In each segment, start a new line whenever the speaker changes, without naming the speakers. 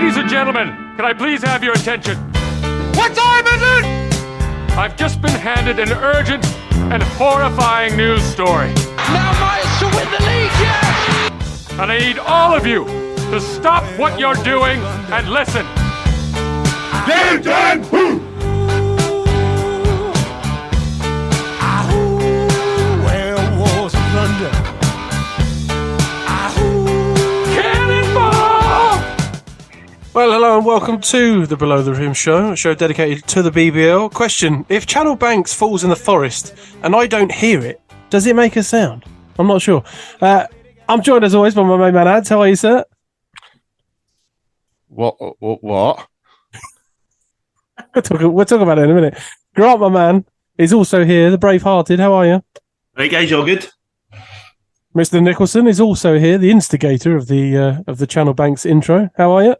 Ladies and gentlemen, can I please have your attention?
What time is it?
I've just been handed an urgent and horrifying news story.
Now Miles to win the league, yes!
And I need all of you to stop what you're doing and listen.
Where was thunder?
Well, hello and welcome to the Below the Rim show, a show dedicated to the BBL. Question, if Channel Banks falls in the forest and I don't hear it, does it make a sound? I'm not sure. I'm joined as always by my main man Ads. How are you, sir?
What?
We'll talk about it in a minute. Grant, my man, is also here, the brave-hearted. How are you?
Right, guys, you all good?
Mr. Nicholson is also here, the instigator of the Channel Banks intro. How are you?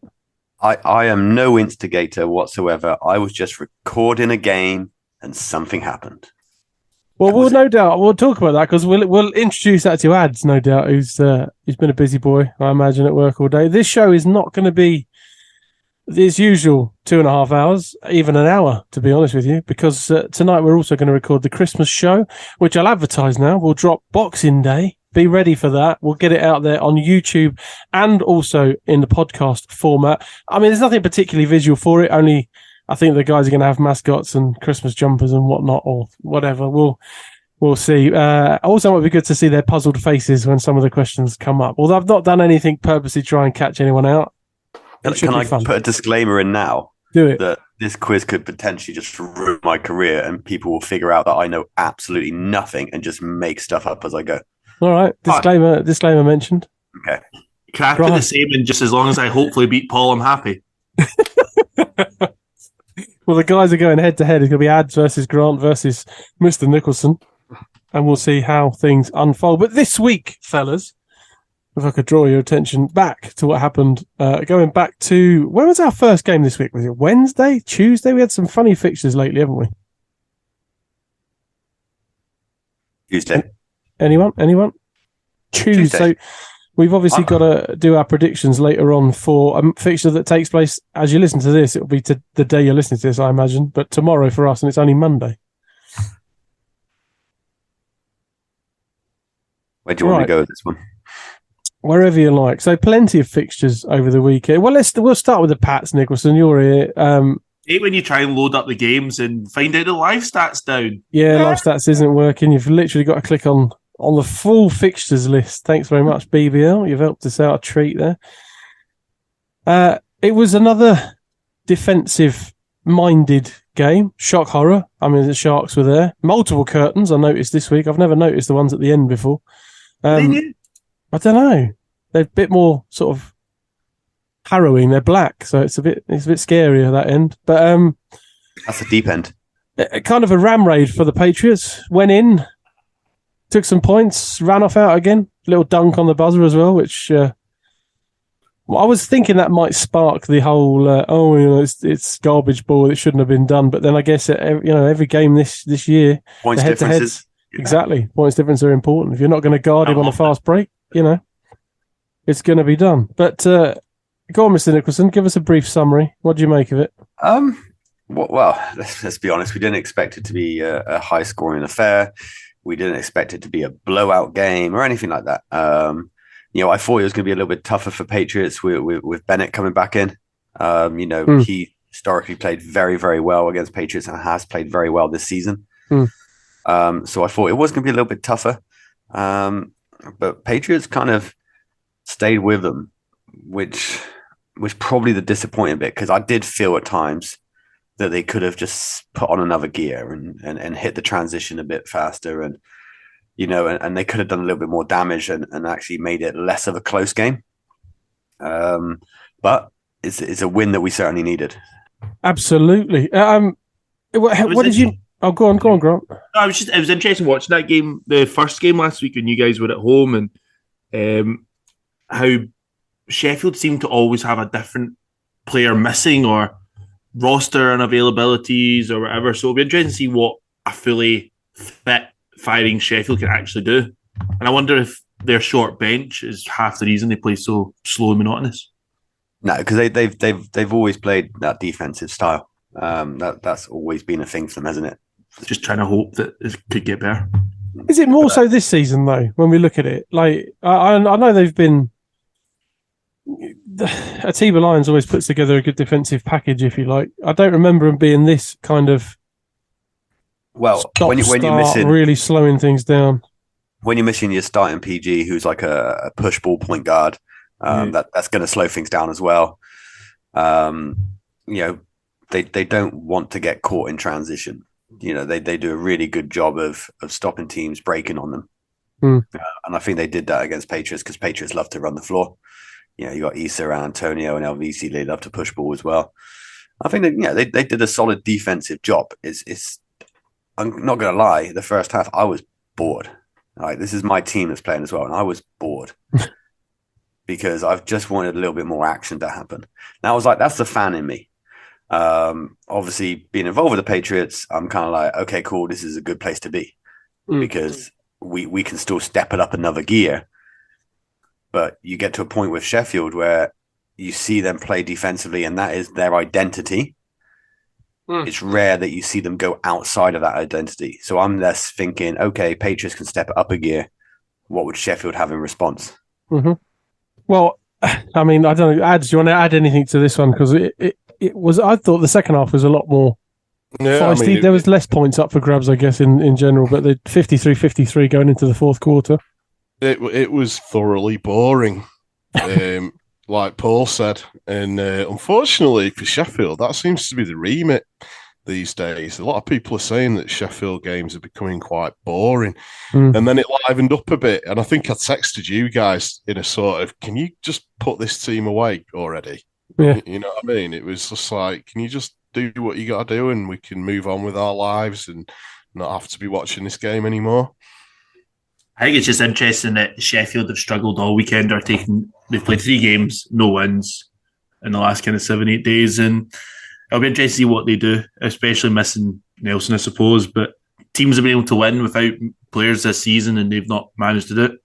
I am no instigator whatsoever. I was just recording a game and something happened.
Well, we'll talk about that because we'll introduce that to Ads, no doubt, who's been a busy boy, I imagine, at work all day. This show is not going to be the usual 2.5 hours, even an hour, to be honest with you, because tonight we're also going to record the Christmas show, which I'll advertise now. We'll drop Boxing Day. Be ready for that. We'll get it out there on YouTube and also in the podcast format. I mean, there's nothing particularly visual for it. Only I think the guys are going to have mascots and Christmas jumpers and whatnot or whatever. We'll see. Also, it might be good to see their puzzled faces when some of the questions come up. Although I've not done anything purposely to try and catch anyone out.
Can I put a disclaimer in now?
Do it.
That this quiz could potentially just ruin my career and people will figure out that I know absolutely nothing and just make stuff up as I go.
All right. Disclaimer mentioned.
Okay.
Can I put the same in just as long as I hopefully beat Paul, I'm happy.
Well, the guys are going head to head. It's going to be Ads versus Grant versus Mr. Nicholson. And we'll see how things unfold. But this week, fellas, if I could draw your attention back to what happened, going back to, when was our first game this week? Was it Wednesday? Tuesday? We had some funny fixtures lately, haven't we?
Tuesday.
Anyone? Tuesday. So we've obviously got to do our predictions later on for a fixture that takes place, as you listen to this, it'll be to the day you're listening to this, I imagine, but tomorrow for us, and it's only Monday.
Where do you want to go with this one?
Wherever you like. So plenty of fixtures over the weekend. Well, we'll start with the Pats, Nicholson. You're here.
Hate when you try and load up the games and find out the live stats down.
Yeah, live stats isn't working. You've literally got to click on the full fixtures list. Thanks very much, BBL. You've helped us out a treat there. It was another defensive-minded game. Shock horror. I mean, the Sharks were there. Multiple curtains, I noticed this week. I've never noticed the ones at the end before. I don't know. They're a bit more sort of harrowing. They're black, so it's a bit scarier, that end. But
That's the deep end.
Kind of a ram raid for the Patriots. Went in, took some points, ran off out again. Little dunk on the buzzer as well, which I was thinking that might spark the whole, it's garbage ball, it shouldn't have been done. But then I guess, every game this year,
Points
the head-to-heads,
differences.
exactly, points difference are important. If you're not going to guard him on a fast break, it's going to be done. But go on, Mr. Nicholson, give us a brief summary. What do you make of it?
Well, let's be honest. We didn't expect it to be a high-scoring affair. We didn't expect it to be a blowout game or anything like that. I thought it was going to be a little bit tougher for Patriots with Bennett coming back in. He historically played very, very well against Patriots and has played very well this season. So I thought it was going to be a little bit tougher. But Patriots kind of stayed with them, which was probably the disappointing bit, because I did feel at times that they could have just put on another gear and hit the transition a bit faster, and they could have done a little bit more damage and actually made it less of a close game. But it's a win that we certainly needed.
Absolutely. What did you? Oh, go on, Grant.
It was interesting watching that game, the first game last week when you guys were at home, and how Sheffield seemed to always have a different player missing or roster unavailabilities or whatever. So it'll be interesting to see what a fully fit firing Sheffield can actually do. And I wonder if their short bench is half the reason they play so slow and monotonous.
No, because they've always played that defensive style. That's always been a thing for them, hasn't it?
Just trying to hope that it could get better.
Is it more so this season though? When we look at it, like I know they've been. Atiba Lions always puts together a good defensive package, if you like. I don't remember them being this kind of
when you're missing
really slowing things down.
When you're missing your starting PG, who's like a push ball point guard, that's going to slow things down as well. They don't want to get caught in transition. They do a really good job of stopping teams breaking on them. And I think they did that against Patriots because Patriots love to run the floor. You got Issa, Antonio, and LVC. They love to push ball as well. I think that they did a solid defensive job. I'm not going to lie. The first half, I was bored. Like, this is my team that's playing as well, and I was bored because I've just wanted a little bit more action to happen. And I was like, that's the fan in me. Obviously, being involved with the Patriots, I'm kind of like, okay, cool. This is a good place to be because we can still step it up another gear. But you get to a point with Sheffield where you see them play defensively, and that is their identity. It's rare that you see them go outside of that identity. So I'm less thinking, okay, Patriots can step it up a gear. What would Sheffield have in response?
Mm-hmm. Well, I mean, I don't know. Ads, do you want to add anything to this one? Because it was, I thought the second half was a lot more feisty. I mean, there was less points up for grabs, I guess, in general, but the 53-53 going into the fourth quarter.
It was thoroughly boring, like Paul said. And unfortunately for Sheffield, that seems to be the remit these days. A lot of people are saying that Sheffield games are becoming quite boring. And then it livened up a bit. And I think I texted you guys in a sort of, can you just put this team away already?
Yeah.
You know what I mean? It was just like, can you just do what you got to do and we can move on with our lives and not have to be watching this game anymore?
I think it's just interesting that Sheffield have struggled all weekend. They've played 3 games, no wins in the last kind of 7-8 days, and it'll be interesting to see what they do, especially missing Nelson, I suppose. But teams have been able to win without players this season, and they've not managed to do it.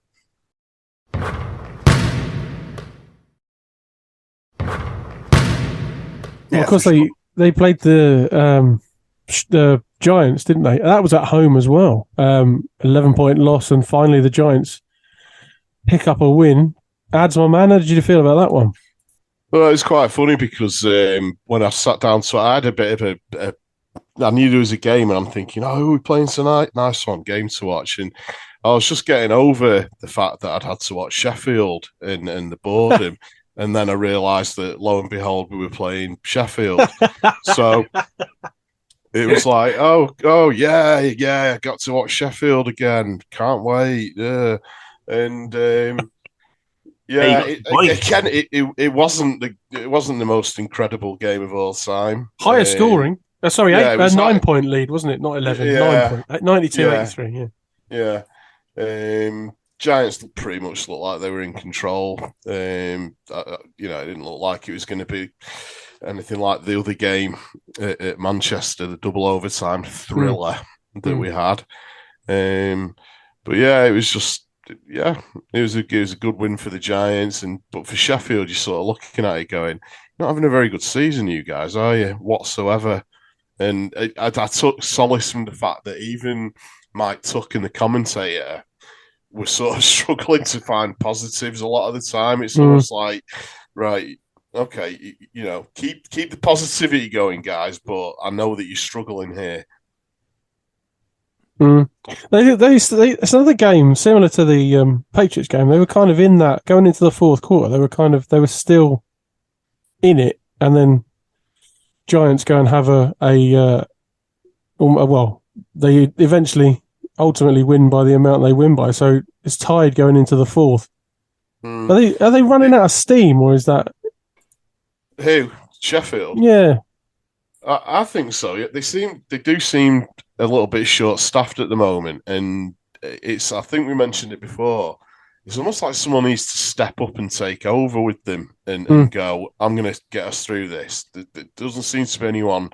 Well, of course, they played the Giants, didn't they? That was at home as well. 11-point loss, and finally the Giants pick up a win. Ads, my man, how did you feel about that one?
Well, it's quite funny because when I sat down, so I had a bit of I knew there was a game, and I'm thinking, who are we playing tonight? Nice one, game to watch. And I was just getting over the fact that I'd had to watch Sheffield and the boredom. And then I realised that, lo and behold, we were playing Sheffield. So it was like, oh yeah, I got to watch Sheffield again. Can't wait. Yeah. And it wasn't the most incredible game of all time.
Higher scoring. Sorry, a 9-point lead, wasn't it? Not 11.
Yeah.
92-83.
Yeah. Giants pretty much looked like they were in control. It didn't look like it was going to be anything like the other game at Manchester, the double overtime thriller that we had. But yeah, it was just it was a good win for the Giants, but for Sheffield, you're sort of looking at it going, you're not having a very good season, you guys, are you, whatsoever? And I took solace from the fact that even Mike Tuck and the commentator were sort of struggling to find positives a lot of the time. It's almost like, right, okay, keep the positivity going, guys, but I know that you're struggling here.
It's another game similar to the Patriots game. They were kind of in that going into the fourth quarter. They were still in it, and then Giants go and have they eventually ultimately win by the amount they win by. So it's tied going into the fourth. Are they running out of steam, or is that
who? Sheffield?
Yeah,
I think so. They do seem a little bit short-staffed at the moment, and I think we mentioned it before. It's almost like someone needs to step up and take over with them and go, I'm going to get us through this. There doesn't seem to be anyone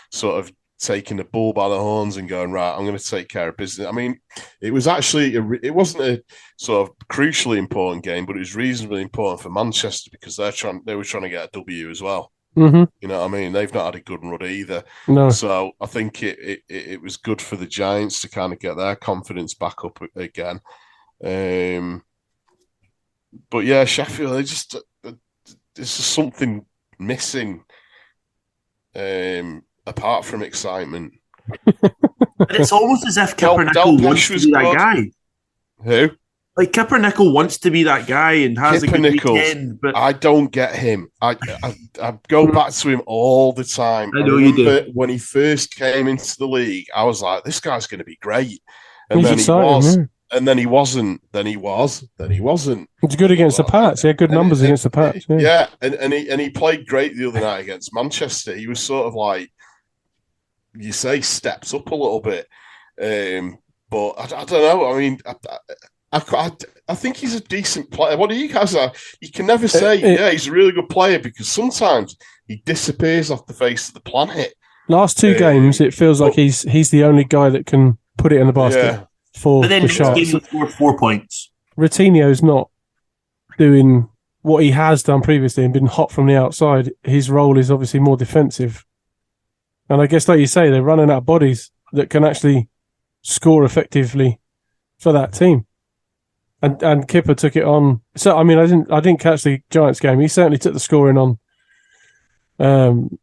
sort of taking the bull by the horns and going, right, I'm going to take care of business. I mean, it was actually it wasn't a sort of crucially important game, but it was reasonably important for Manchester because they were trying to get a W as well.
Mm-hmm.
You know what I mean? They've not had a good run either.
No.
So I think it was good for the Giants to kind of get their confidence back up again. But yeah, Sheffield, there's just something missing apart from excitement.
But it's almost as if Kipper-Nickel wants to be that guy.
Who?
Like Kipper-Nickel wants to be that guy and has a good weekend. But
I don't get him. I go back to him all the time.
I know you do.
When he first came into the league, I was like, this guy's going to be great. And
He's
then
exciting,
he was.
yeah.
And then he wasn't. Then he was. Then he wasn't.
It's good against the Pats. He had good numbers against the Pats.
Yeah, and he played great the other night against Manchester. He was sort of like, you say, stepped up a little bit. But I don't know. I mean, I think he's a decent player. What do you guys are? You can never say, he's a really good player because sometimes he disappears off the face of the planet.
Last two games, it feels like he's the only guy that can put it in the basket. Yeah.
But then this game he scored 4 points.
Routinho's not doing what he has done previously and been hot from the outside. His role is obviously more defensive. And I guess, like you say, they're running out of bodies that can actually score effectively for that team. And Kipper took it on. So I mean, I didn't catch the Giants game. He certainly took the scoring on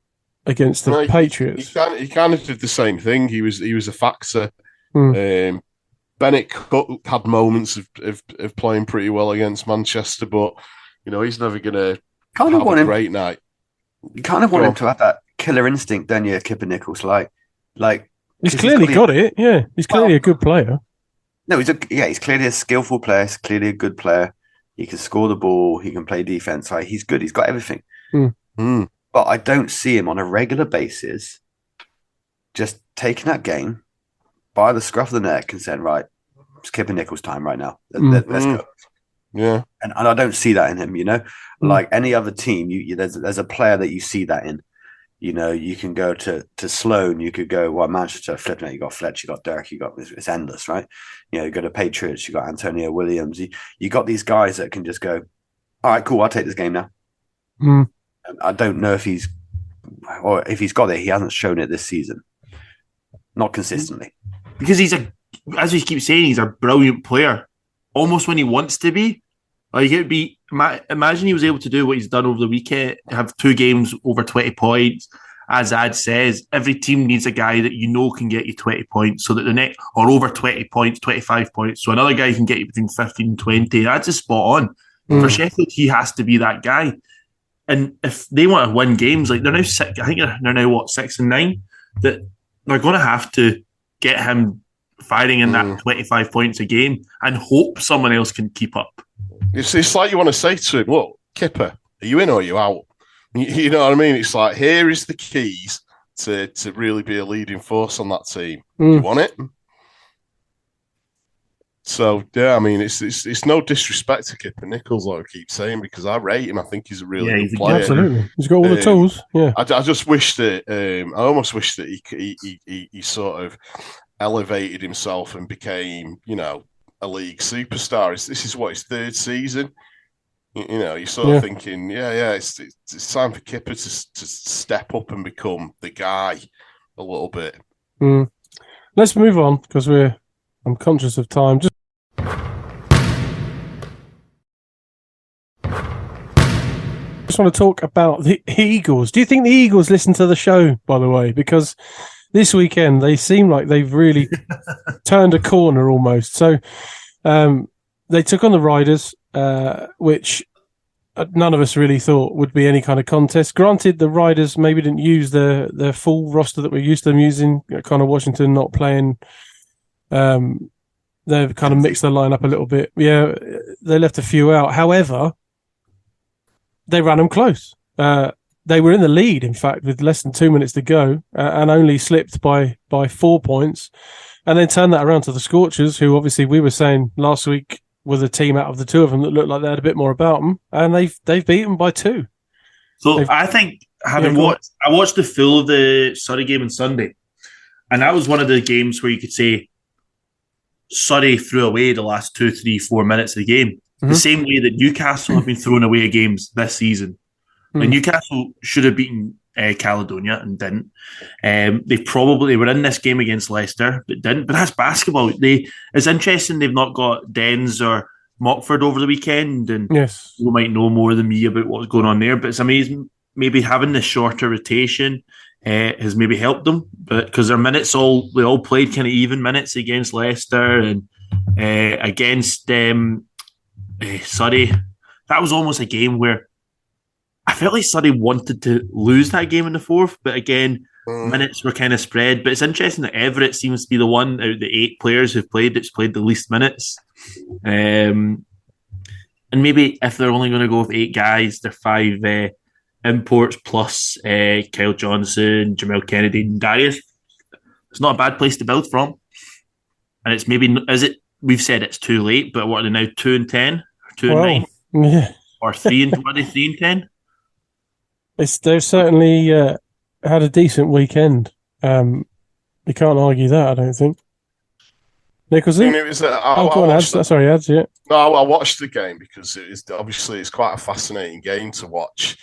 against the Patriots.
He kind of did the same thing. He was a factor. Bennett had moments of playing pretty well against Manchester, but he's never going to have a great night.
You kind of want him to have that killer instinct, don't you, Kipper-Nichols? Like
he's clearly got it. Yeah, he's clearly a good player.
No, he's clearly a skillful player. He's clearly a good player. He can score the ball. He can play defense. Like, he's good. He's got everything. But I don't see him on a regular basis just taking that game by the scruff of the neck and saying, right, it's Kipper-Nichols time right now. Let's go.
Yeah.
And I don't see that in him, Like any other team, there's a player that you see that in. You can go to Sloan, you could go, Manchester, flipping it, you got Fletcher, you got Dirk, it's endless, right? You go to Patriots, you got Antonio Williams, you got these guys that can just go, all right, cool, I'll take this game now. I don't know if he's got it, he hasn't shown it this season. Not consistently.
Because as we keep saying, he's a brilliant player. Almost when he wants to be. Like, it would be, imagine he was able to do what he's done over the weekend, have 2 games over 20 points. As Ad says, every team needs a guy that can get you 20 points so that the next, or over 20 points, 25 points. So another guy can get you between 15 and 20. That's a spot on. For Sheffield, he has to be that guy. And if they want to win games, like they're now 6, I think they're now 6 and 9, that they're going to have to get him firing in that 25 points a game and hope someone else can keep up.
It's like you want to say to him, look, Kipper, are you in or are you out? You know what I mean? It's like, here is the keys to really be a leading force on that team. You want it? So, yeah, I mean, it's no disrespect to Kipper-Nichols, like I keep saying, because I rate him. I think he's a really good player.
Absolutely. He's got all the tools. Yeah.
I just wish that, I almost wish that he sort of elevated himself and became, a league superstar. This is what, his 3rd season. You're sort of thinking, it's time for Kipper to step up and become the guy a little bit.
Let's move on because I'm conscious of time. Just want to talk about the Eagles. Do you think the Eagles listen to the show, by the way? Because this weekend they seem like they've really turned a corner almost. So they took on the Riders, which none of us really thought would be any kind of contest. Granted, the Riders maybe didn't use their full roster that we're used to them using. Kind of Washington not playing. They've kind of mixed their lineup a little bit. Yeah, they left a few out. However, they ran them close. They were in the lead, in fact, with less than 2 minutes to go, and only slipped by 4 points, and then turned that around to the Scorchers, who obviously we were saying last week were the team out of the two of them that looked like they had a bit more about them, and they've beaten by 2.
So I think I watched the full of the Surrey game on Sunday, And that was one of the games where you could say Surrey threw away the last 2, 3, 4 minutes of the game. The same way that Newcastle have been throwing away games this season. And Newcastle should have beaten Caledonia and didn't. They were in this game against Leicester, but didn't. But that's basketball. It's interesting they've not got Dens or Mockford over the weekend, and
yes,
you might know more than me about what's going on there. But it's amazing. Maybe having the shorter rotation has maybe helped them, but because their minutes they all played kind of even minutes against Leicester and against Surrey. That was almost a game where I felt like Surrey wanted to lose that game in the fourth, but again, minutes were kind of spread. But it's interesting that Everett seems to be the one out of the 8 players who've played that's played the least minutes. And maybe if they're only going to go with 8 guys, they're 5 imports plus Kyle Johnson, Jamel Kennedy, and Darius. It's not a bad place to build from. And it's maybe, we've said it's too late, but what are they now, 2 and 10? Or 2 and 9?
Yeah.
Or 3 and, what are they, 3 and 10?
They've certainly had a decent weekend. You can't argue that, I don't think. Nicholson? Sorry, Ads, yeah.
No, I watched the game because it's quite a fascinating game to watch.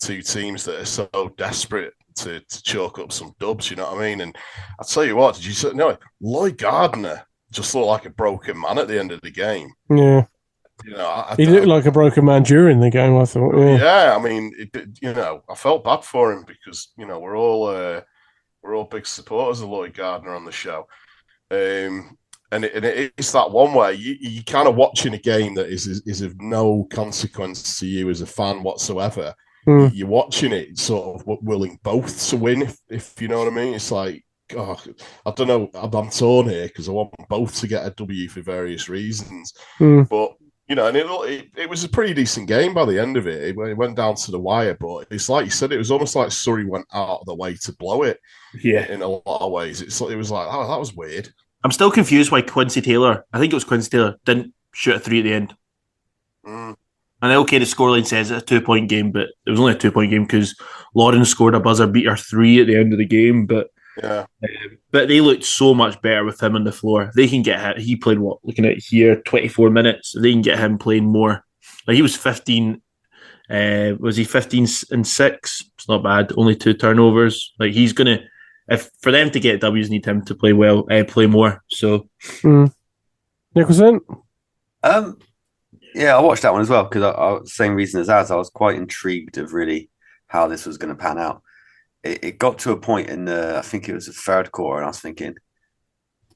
2 teams that are so desperate to chalk up some dubs, you know what I mean? And I'll tell you what, Lloyd Gardner just looked like a broken man at the end of the game.
Yeah. He looked like a broken man during the game, I thought.
Yeah, I mean, I felt bad for him because, we're all big supporters of Lloyd Gardner on the show. And it's that one where you kind of watching a game that is of no consequence to you as a fan whatsoever. You're watching it sort of willing both to win, if you know what I mean. It's like, I don't know, I'm torn here because I want both to get a W for various reasons. But, and it was a pretty decent game by the end of it. It went down to the wire, but it's like you said, it was almost like Surrey went out of the way to blow it.
Yeah,
in a lot of ways. It was like, oh, that was weird.
I'm still confused why Quincy Taylor, I think it was Quincy Taylor, didn't shoot a 3 at the end. And okay, the scoreline says it's a 2-point game, but it was only a 2-point game because Lawrence scored a buzzer beater 3 at the end of the game. But but they looked so much better with him on the floor. They can get him. He played looking at here, 24 minutes. They can get him playing more. Like he was 15. Was he 15 and 6? It's not bad. Only 2 turnovers. Like he's gonna. If for them to get W's, need him to play well, play more. So,
Nicholson.
Yeah, I watched that one as well because same reason as ours. I was quite intrigued of really how this was going to pan out. It got to a point in I think it was the third quarter, and I was thinking,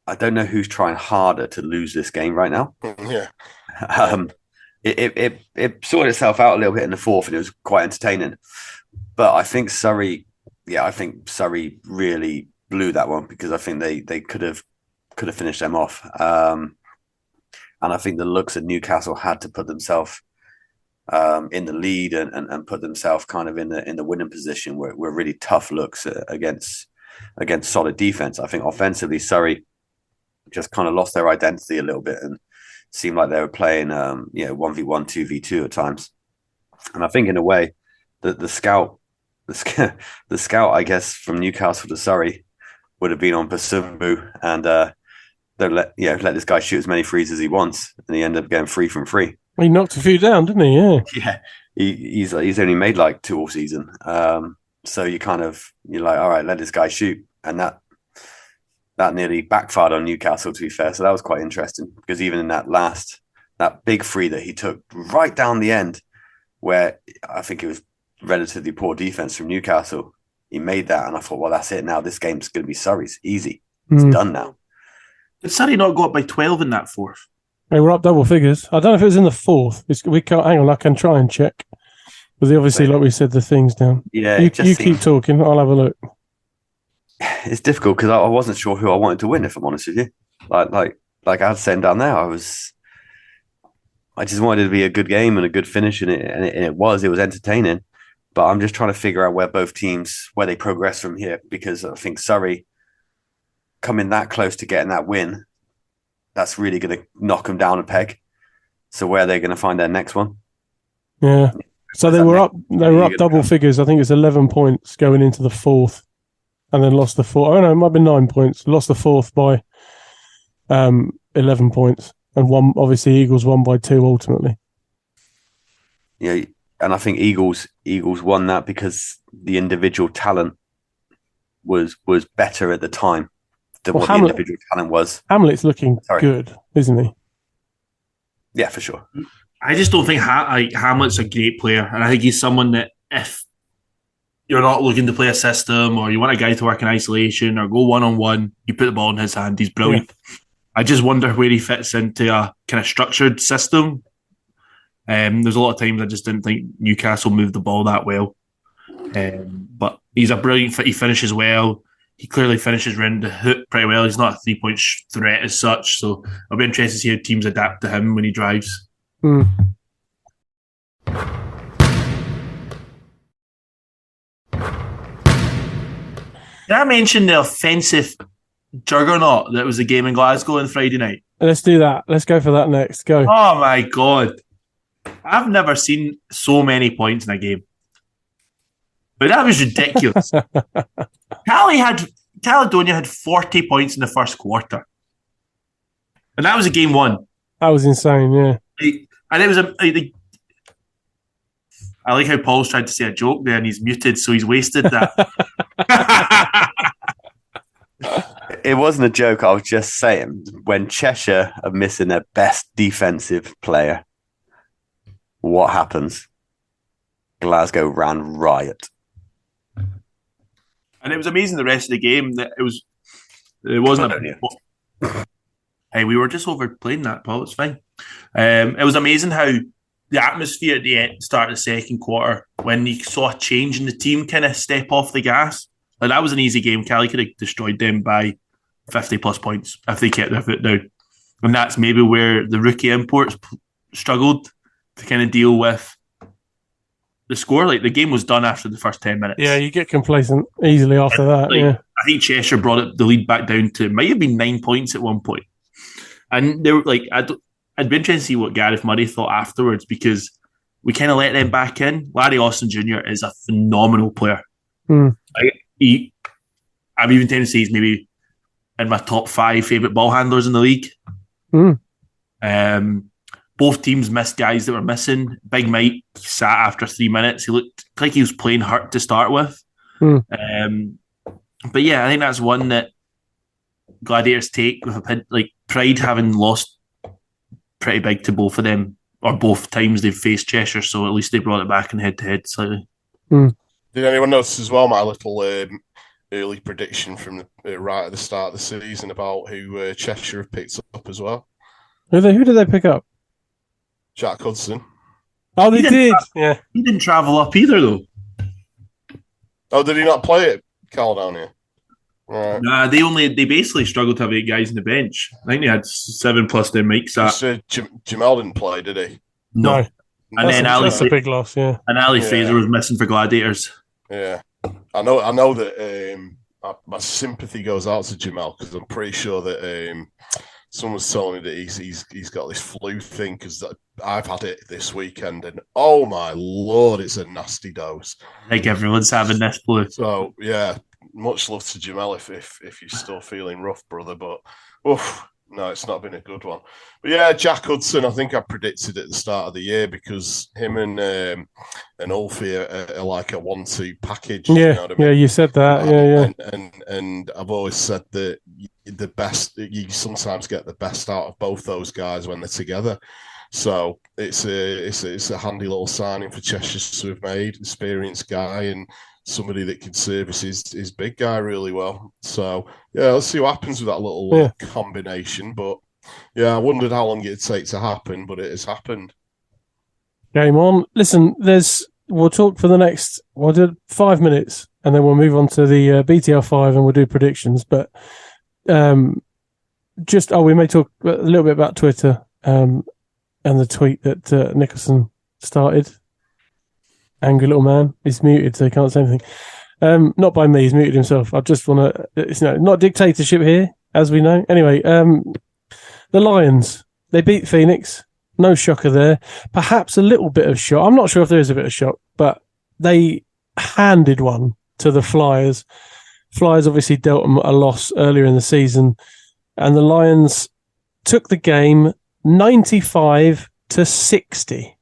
I don't know who's trying harder to lose this game right now.
Yeah.
It sorted itself out a little bit in the fourth, and it was quite entertaining. But I think Surrey really blew that one because I think they could have finished them off. And I think the looks at Newcastle had to put themselves in the lead and put themselves kind of in the winning position where really tough looks against solid defense. I think offensively, Surrey just kind of lost their identity a little bit and seemed like they were playing 1v1, 2v2 at times. And I think in a way that the scout, I guess, from Newcastle to Surrey would have been on Basumbu and let this guy shoot as many threes as he wants, and he ended up going 3 from 3.
He knocked a few down, didn't he?
Yeah. He's only made like 2 all season. So you're like, all right, let this guy shoot, and that nearly backfired on Newcastle, to be fair. So that was quite interesting because even in that big 3 that he took right down the end, where I think it was relatively poor defense from Newcastle, he made that, and I thought, well, that's it. Now this game's going to be Surrey's easy. It's done now.
Did Surrey not go up by 12 in that fourth?
They were up double figures. I don't know if it was in the fourth. We can't. Hang on, I can try and check. Because they obviously, like we said, the thing's down.
Yeah,
you keep talking. I'll have a look.
It's difficult because I wasn't sure who I wanted to win. If I'm honest with you, like I was saying down there, I just wanted it to be a good game and a good finish, and it was entertaining. But I'm just trying to figure out where both teams they progress from here because I think Surrey coming that close to getting that win, that's really going to knock them down a peg. So where are they going to find their next one?
Yeah. So they were up double figures. I think it's 11 points going into the fourth. and then lost the fourth. Oh no, it might have been 9 points. Lost the fourth by 11 points, and one. Obviously, Eagles won by 2 ultimately.
Yeah, and I think Eagles won that because the individual talent was better at the time than what the individual talent was.
Hamlet's looking good, isn't he?
Yeah, for sure.
I just don't think Hamlet's a great player, and I think he's someone that if you're not looking to play a system or you want a guy to work in isolation or go one-on-one, you put the ball in his hand. He's brilliant. Yeah. I just wonder where he fits into a kind of structured system. There's a lot of times I just didn't think Newcastle moved the ball that well. But he's a brilliant fit. He finishes well. He clearly finishes around the hook pretty well. He's not a three-point threat as such. So I'll be interested to see how teams adapt to him when he drives.
Mm.
Did I mention the offensive juggernaut that was the game in Glasgow on Friday night?
Let's do that. Let's go for that next. Go.
Oh, my God. I've never seen so many points in a game. But that was ridiculous. Caledonia had 40 points in the first quarter. And that was a game one.
That was insane, yeah.
And it was I like how Paul's tried to say a joke there and he's muted, so he's wasted that.
It wasn't a joke. I was just saying, when Cheshire are missing their best defensive player, what happens? Glasgow ran riot.
And it was amazing the rest of the game that it wasn't Hey, we were just overplaying that, Paul. It's fine. It was amazing how the atmosphere at the start of the second quarter, when you saw a change in the team kind of step off the gas. Like, that was an easy game. Cali could have destroyed them by 50 plus points if they kept their foot down. And that's maybe where the rookie imports struggled to kind of deal with the score. Like, the game was done after the first 10 minutes.
Yeah, you get complacent easily after that.
Like,
yeah,
I think Cheshire brought the lead back down to, might have been 9 points at one point. And they were like, I'd be interested to see what Gareth Murray thought afterwards, because we kind of let them back in. Larry Austin Jr. is a phenomenal player.
Mm.
I'm even tempted to say he's maybe in my top 5 favourite ball handlers in the league.
Mm.
Both teams missed guys that were missing. Big Mike sat after 3 minutes. He looked like he was playing hurt to start with.
Mm.
But yeah, I think that's one that Gladiators take with pride, having lost pretty big to both of them, or both times they've faced Cheshire, so at least they brought it back in head-to-head slightly.
Mm.
Did anyone notice as well my little early prediction from right at the start of the season about who Cheshire have picked up as well?
Who did they pick up?
Jack Hudson.
Oh, they did. Yeah,
he didn't travel up either, though.
Oh, did he not play at Caledonia? Right.
Nah, they basically struggled to have 8 guys on the bench. I think they had 7 plus their Mike's at.
Jamal didn't play, did he?
No. And then
that's a big loss, yeah.
And Ali Fraser was missing for Gladiators.
Yeah. I know that my sympathy goes out to Jamal, because I'm pretty sure that someone's telling me that he's got this flu thing, because I've had it this weekend, and oh my Lord, it's a nasty dose.
I think everyone's having this flu.
So, yeah. Much love to Jamal if you're still feeling rough, brother. But no, it's not been a good one. But yeah, Jack Hudson, I think I predicted at the start of the year, because him and Ulfie are like a 1-2 package.
Yeah,
you know what I mean?
Yeah, you said that. Yeah.
And I've always said that the best, you sometimes get the best out of both those guys when they're together. So it's a handy little signing for Cheshire to have made. Experienced guy and somebody that can service his big guy really well. So, yeah, let's see what happens with that little combination. But, yeah, I wondered how long it'd take to happen, but it has happened.
Game on. Listen, we'll talk for the next, we'll do 5 minutes, and then we'll move on to the BTR 5 and we'll do predictions. But we may talk a little bit about Twitter and the tweet that Nicholson started. Angry little man. He's muted, so he can't say anything. Not by me, he's muted himself. I just want to... It's not dictatorship here, as we know. Anyway, the Lions, they beat Phoenix. No shocker there. Perhaps a little bit of shock. I'm not sure if there is a bit of shock, but they handed one to the Flyers. Flyers obviously dealt them a loss earlier in the season, and the Lions took the game 95-60.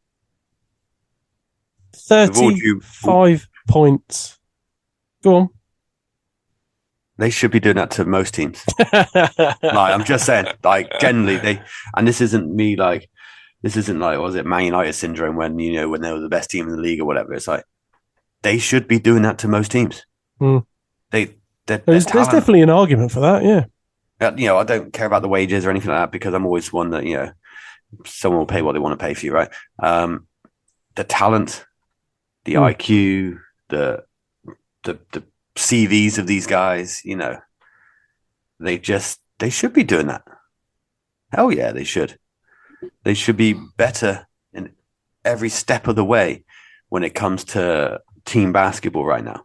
35 points. Go on.
They should be doing that to most teams. I'm just saying, generally and this isn't like, was it Man United syndrome when they were the best team in the league or whatever. It's like, they should be doing that to most teams.
Mm.
There's
definitely an argument for that, yeah.
I don't care about the wages or anything like that because I'm always one that, someone will pay what they want to pay for you, right? The talent, the IQ, the CVs of these guys, they should be doing that. Hell yeah, they should. They should be better in every step of the way when it comes to team basketball right now.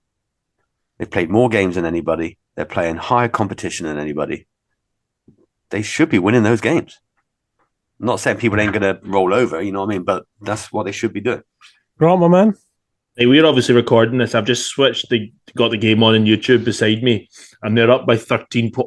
They've played more games than anybody. They're playing higher competition than anybody. They should be winning those games. I'm not saying people ain't going to roll over, you know what I mean? But that's what they should be doing.
Right, my man.
Hey, we're obviously recording this. I've just switched, got the game on YouTube beside me, and they're up by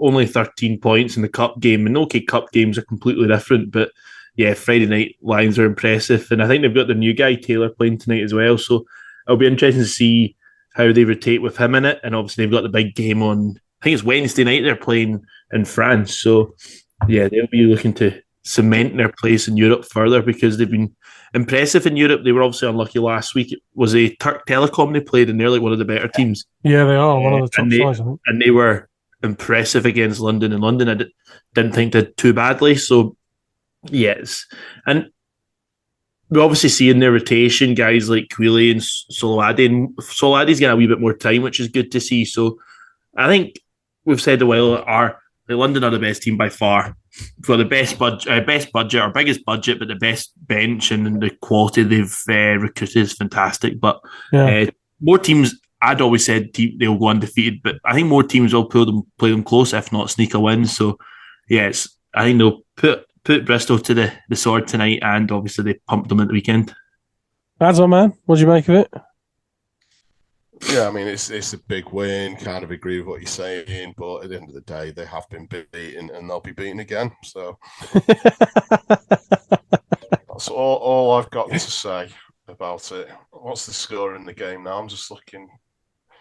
only 13 points in the cup game. And okay, cup games are completely different, but yeah, Friday night Lions are impressive. And I think they've got their new guy, Taylor, playing tonight as well. So it'll be interesting to see how they rotate with him in it. And obviously they've got the big game on, I think it's Wednesday night they're playing in France. So yeah, they'll be looking to cement their place in Europe further because they've been impressive in Europe. They were obviously unlucky last week. It was a Turk Telecom they played, and they're like one of the better teams.
Yeah, they are one of the top sides.
And they were impressive against London, and London I didn't think did too badly. So yes, and we're obviously seeing their rotation guys like Quealy and Solade, and Solade's getting a wee bit more time, which is good to see. So I think we've said a while London are the best team by far. We've got the best budget, our biggest budget, but the best bench, and the quality they've recruited is fantastic. But more teams, I'd always said they'll go undefeated, but I think more teams will play them close, if not sneak a win. So yes, I think they'll put Bristol to the sword tonight, and obviously they pumped them at the weekend.
That's all, man. What do you make of it?
Yeah, I mean, it's a big win. Kind of agree with what you're saying, but at the end of the day, they have been beaten and they'll be beaten again. So that's all I've got to say about it. What's the score in the game now? I'm just looking.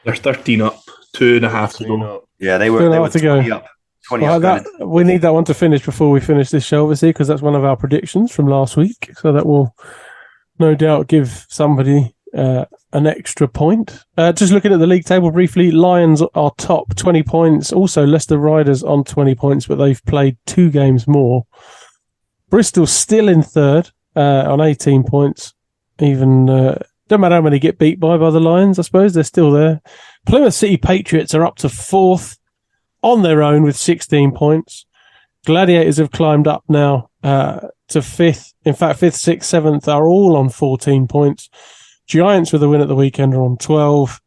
They're 13 up, 2.5 to go.
Yeah, they were 20 up. 20 up.
We need that one to finish before we finish this show, obviously, because that's one of our predictions from last week. So that will no doubt give somebody an extra point. Just looking at the league table briefly, Lions are top, 20 points. Also, Leicester Riders on 20 points, but they've played 2 games more. Bristol still in third on 18 points. Even don't matter how many get beat by the Lions, I suppose they're still there. Plymouth City Patriots are up to fourth on their own with 16 points. Gladiators have climbed up now to fifth. In fact, fifth, sixth, seventh are all on 14 points. Giants with a win at the weekend are on 12.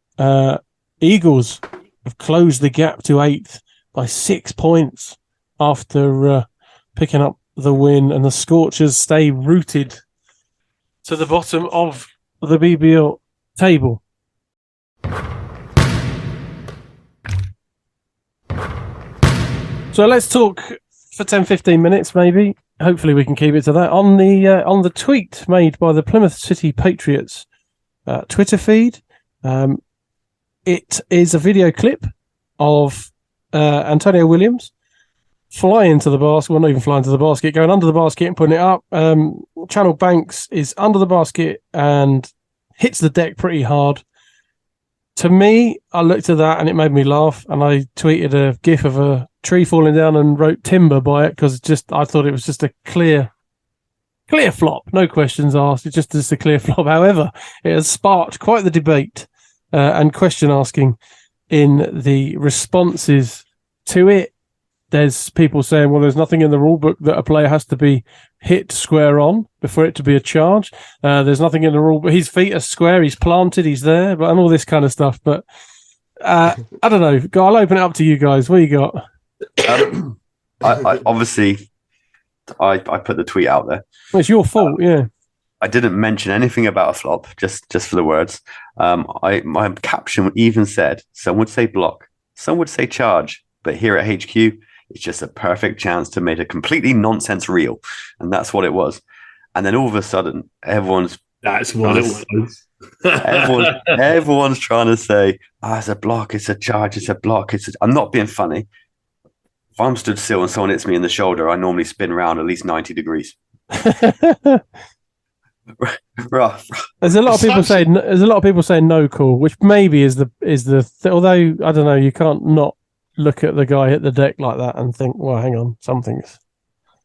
Eagles have closed the gap to 8th by 6 points after picking up the win, and the Scorchers stay rooted to the bottom of the BBL table. So let's talk for 10-15 minutes maybe. Hopefully we can keep it to that. On the tweet made by the Plymouth City Patriots Twitter feed. It is a video clip of Antonio Williams flying to the basket. Well, not even flying to the basket, going under the basket and putting it up. Channel Banks is under the basket and hits the deck pretty hard. To me, I looked at that and it made me laugh, and I tweeted a gif of a tree falling down and wrote timber by it because I thought it was just a clear flop, no questions asked. It's just a clear flop. However, it has sparked quite the debate and question asking in the responses to it. There's people saying, well, there's nothing in the rule book that a player has to be hit square on before it to be a charge. There's nothing in the rule book. His feet are square, he's planted, he's there, and all this kind of stuff. But I don't know. I'll open it up to you guys. What you got?
I obviously put the tweet out there.
Well, it's your fault, yeah.
I didn't mention anything about a flop, just for the words. My caption even said, some would say block, Some would say charge, but here at HQ, it's just a perfect chance to make a completely nonsense reel. And that's what it was. And then all of a sudden,
That's what it was.
everyone's trying to say, it's a block, it's a charge, it's a block. I'm not being funny. If I'm stood still and someone hits me in the shoulder, I normally spin around at least 90 degrees.
There's a lot of people saying no call, which maybe is although I don't know, you can't not look at the guy hit the deck like that and think, well, hang on, something's.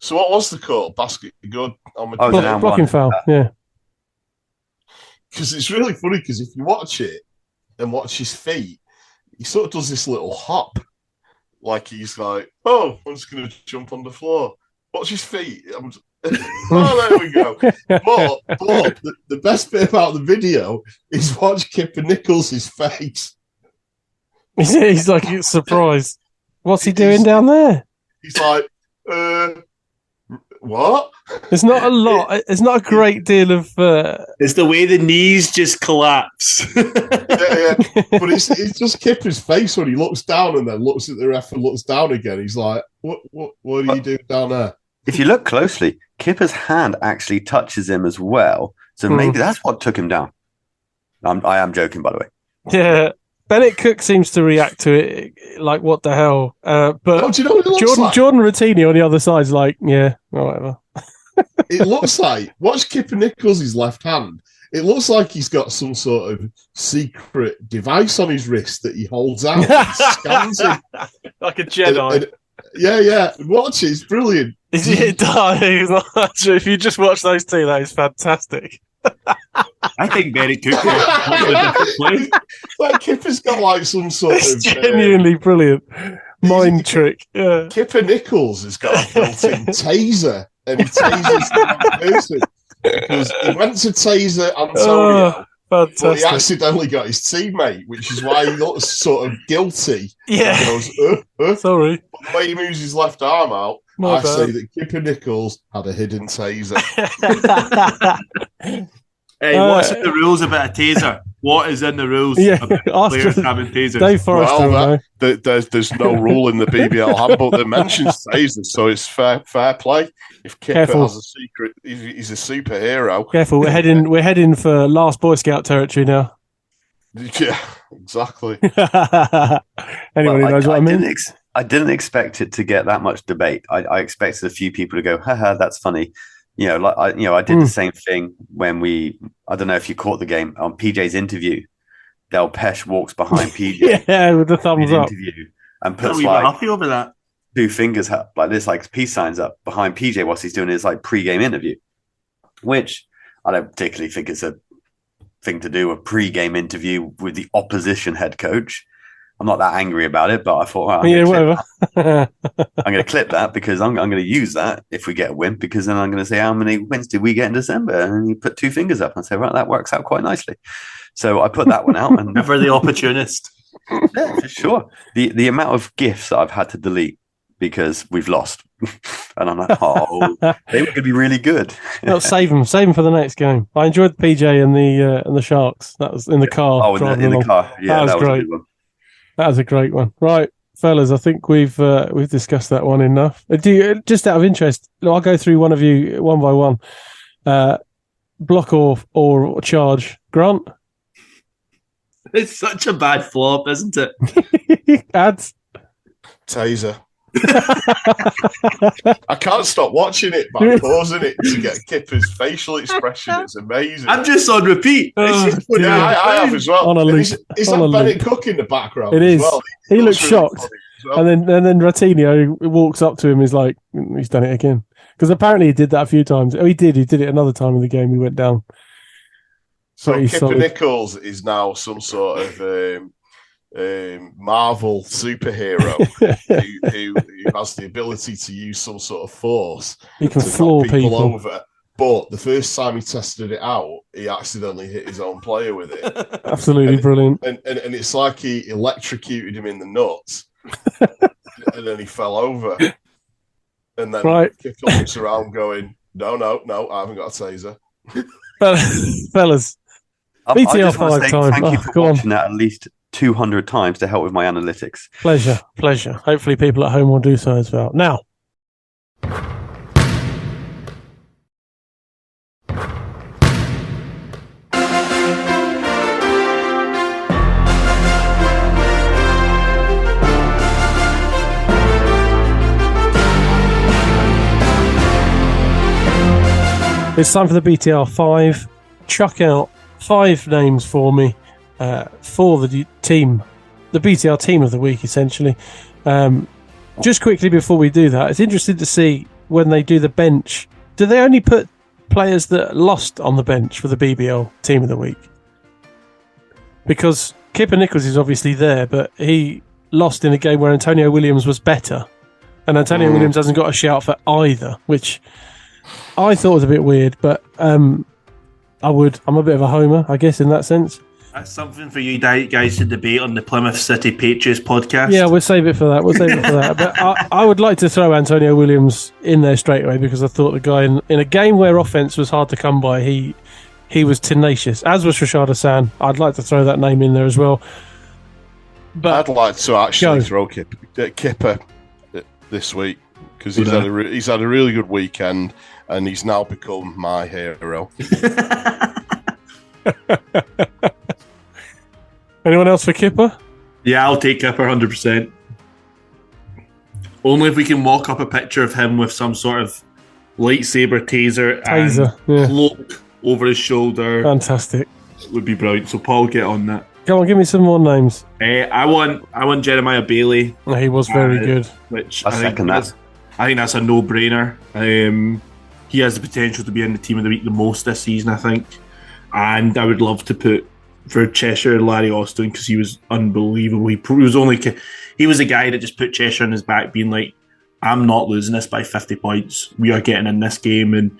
So what was the call? Basket good on
blocking foul, yeah.
Because it's really funny because if you watch it and watch his feet, he sort of does this little hop, like he's like, "Oh, I'm just going to jump on the floor." Watch his feet. Oh, there we go. But the best bit about the video is watch Kipper Nichols' face.
He's like surprised. What's he doing down there?
He's like, what?
There's not a lot. It's not a great deal of.
It's the way the knees just collapse.
Yeah. But it's just Kipper's face when he looks down and then looks at the ref and looks down again. He's like, what are you doing down there?
If you look closely, Kipper's hand actually touches him as well. So maybe that's what took him down. I am joking, by the way.
Yeah. Bennett Cook seems to react to it like, what the hell? But
do you know what it looks like?
Jordan Rattini on the other side is like, yeah, whatever.
It looks like, watch Kipper Nichols' left hand. It looks like he's got some sort of secret device on his wrist that he holds out and scans him.
Like a Jedi.
Yeah. Watch it. It's brilliant.
It does. If you just watch those two, that is fantastic.
I think Bennett Cook play.
Like Kipper's got like some sort
It's
of
genuinely brilliant mind trick. Yeah.
Kipper Nichols has got a built-in taser, and he tasers the wrong person because he went to taser Antonio, but he accidentally got his teammate, which is why he looks sort of guilty.
Yeah.
He goes,
Sorry.
But the way he moves his left arm out,
My
I
bad.
say that Kipper Nichols had a hidden taser.
Hey, what's in the rules about a taser? What is in the rules about players having tasers?
Dave Forrester.
There's no rule in the BBL handbook that mentions tasers, so it's fair play. If Kipper has a secret, he's a superhero.
Careful, we're heading for last Boy Scout territory now.
Yeah, exactly.
Anybody knows what I mean?
I didn't expect it to get that much debate. I expected a few people to go, haha, that's funny. I did the same thing when I don't know if you caught the game on PJ's interview. Del Pesh walks behind PJ.
Yeah, with the thumbs up.
And puts
happy over that.
2 fingers up, like this, like peace signs up behind PJ whilst he's doing his like pre-game interview, which I don't particularly think is a thing to do, a pre-game interview with the opposition head coach. I'm not that angry about it, but I thought,
whatever.
I'm going to clip that because I'm going to use that if we get a win, because then I'm going to say, how many wins did we get in December? And you put 2 fingers up and say, right, that works out quite nicely. So I put that one out. And
never the opportunist.
Yeah, for sure. The amount of GIFs that I've had to delete because we've lost. And I'm like, they were going to be really good.
No, save them for the next game. I enjoyed the PJ and the Sharks. That was in the car.
Oh, in the car. Yeah,
that was great.
A good one.
That was a great one. Right, fellas, I think we've discussed that one enough. Just out of interest, I'll go through one of you one by one. Block or charge, Grant?
It's such a bad flop, isn't it?
Ads?
Taser. I can't stop watching it by pausing it to get Kipper's facial expression. It's amazing.
I'm just on repeat.
I have as well.
On a loop.
Is that Bennett Cook in the background?
It is.
Well?
He looks really shocked. Well. And then Ratinho walks up to him. He's like, he's done it again. Because apparently he did that a few times. Oh, he did. He did it another time in the game. He went down.
So Kipper Nichols is now some sort of Marvel superhero who has the ability to use some sort of force.
He can floor people
over. But the first time he tested it out, he accidentally hit his own player with it.
Absolutely brilliant.
And it's like he electrocuted him in the nuts, and then he fell over. And then Kipper looks around going, no, I haven't got a taser.
Fellas, BTR 5 time.
Thank you for watching that at least 200 times to help with my analytics.
Pleasure. Hopefully people at home will do so as well. Now, it's time for the BTR 5. Chuck out 5 names for me for the team, the BTR team of the week, essentially. Just quickly before we do that, it's interesting to see when they do the bench, do they only put players that lost on the bench for the BBL team of the week? Because Kipper Nichols is obviously there, but he lost in a game where Antonio Williams was better. And Antonio Williams hasn't got a shout for either, which I thought was a bit weird, but I'm a bit of a homer, I guess, in that sense.
That's something for you guys to debate on the Plymouth City Patriots podcast.
Yeah, we'll save it for that. But I would like to throw Antonio Williams in there straight away because I thought the guy in a game where offense was hard to come by, he was tenacious, as was Rashad Hassan. I'd like to throw that name in there as well. But
I'd like to actually throw Kipper this week because he's had a really good weekend and he's now become my hero.
Anyone else for Kipper?
Yeah, I'll take Kipper 100%. Only if we can walk up a picture of him with some sort of lightsaber taser and cloak over his shoulder.
Fantastic.
Would be brilliant. So Paul, get on that.
Come on, give me some more names.
I want Jeremiah Bailey.
He was very good.
Which
I second that.
I think that's a no-brainer. He has the potential to be in the team of the week the most this season, I think. And I would love to put for Cheshire Larry Austin because he was unbelievable. He was a guy that just put Cheshire on his back, being like, "I'm not losing this by 50 points. We are getting in this game," and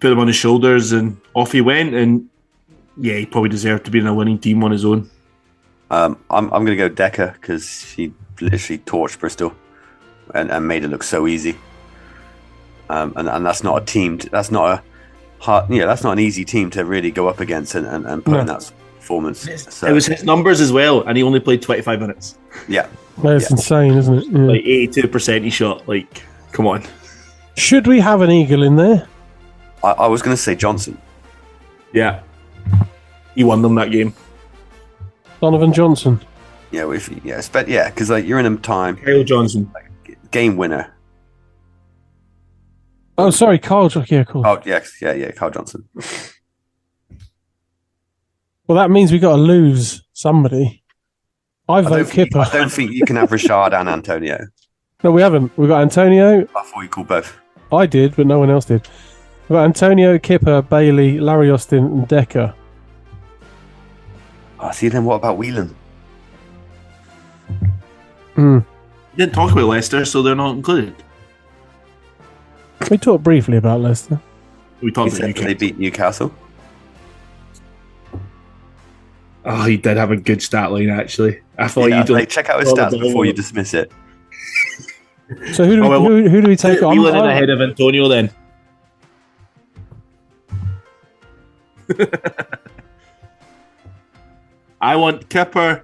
put him on his shoulders, and off he went. And yeah, he probably deserved to be in a winning team on his own.
I'm going to go Decker because he literally torched Bristol and made it look so easy. And that's not a team. That's not a hard. That's not an easy team to really go up against and put in that performance. So,
it was his numbers as well, and he only played 25 minutes.
Yeah,
that's insane, isn't it? Yeah.
Like 82% he shot. Like, come on.
Should we have an Eagle in there?
I was going to say Johnson.
Yeah, he won them that game.
Donovan Johnson.
Yeah, because you're in a time.
Kyle Johnson,
game winner.
Oh, sorry, Carl. Yeah, cool.
Oh, yes, yeah, Carl Johnson.
Well, that means we got to lose somebody. I vote Kipper.
I don't think you can have Rashad and Antonio.
No, we haven't. We've got Antonio.
I thought you called both.
I did, but no one else did. We've got Antonio, Kipper, Bailey, Larry Austin, and Decker.
Oh, see, then what about Whelan?
You didn't talk about Leicester, so they're not included.
We talked briefly about Leicester.
We talked about Newcastle.
They beat Newcastle.
Oh, he did have a good stat line, actually. I thought you'd
check out his stats before you dismiss it.
So who do we take on?
Whelan in ahead of Antonio then. I want Kipper,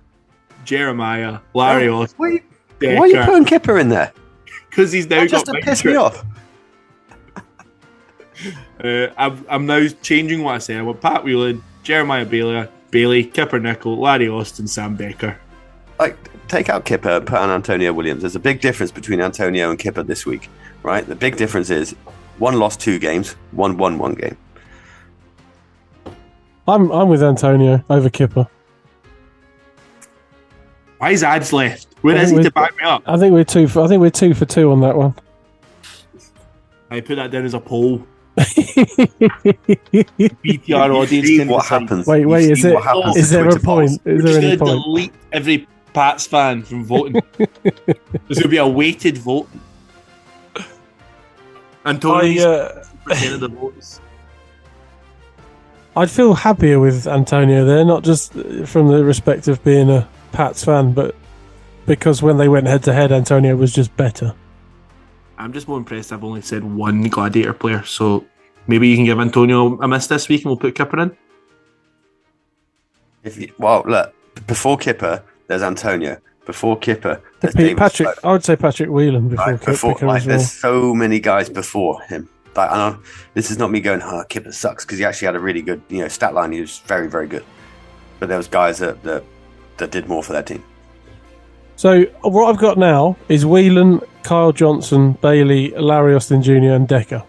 Jeremiah, Larry Austin.
Why are you putting Kipper in there?
Because he's now
just
got
to piss me off.
I'm now changing what I say. I want Pat Whelan, Jeremiah Bailey, Kipper Nickel, Larry Austin, Sam Becker.
Like, take out Kipper, put on Antonio Williams. There's a big difference between Antonio and Kipper this week, right? The big difference is one lost 2 games, one won 1 game.
I'm with Antonio over Kipper.
Why is Ads left? Where is he to back me up?
I think we're 2 for 2 on that one.
I put that down as a poll. BTR audience
See
can
what
decide.
happens.
Wait, is there a point?
We're just going to delete every Pats fan from voting. There's going to be a weighted vote. Antonio's percent of the votes.
I'd feel happier with Antonio there, not just from the respect of being a Pats fan, but because when they went head to head, Antonio was just better.
I'm just more impressed I've only said one Gladiator player, so maybe you can give Antonio a miss this week and we'll put Kipper in.
Look, before Kipper, there's Antonio. Before Kipper, there's David
Patrick.
Sloan.
I would say Patrick Whelan before
Right,
Kipper as well.
there's so many guys before him. Like, I know this is not me going, Kipper sucks, because he actually had a really good, stat line. He was very, very good. But there was guys that did more for their team.
So what I've got now is Whelan, Kyle Johnson, Bailey, Larry Austin Jr. and Decker.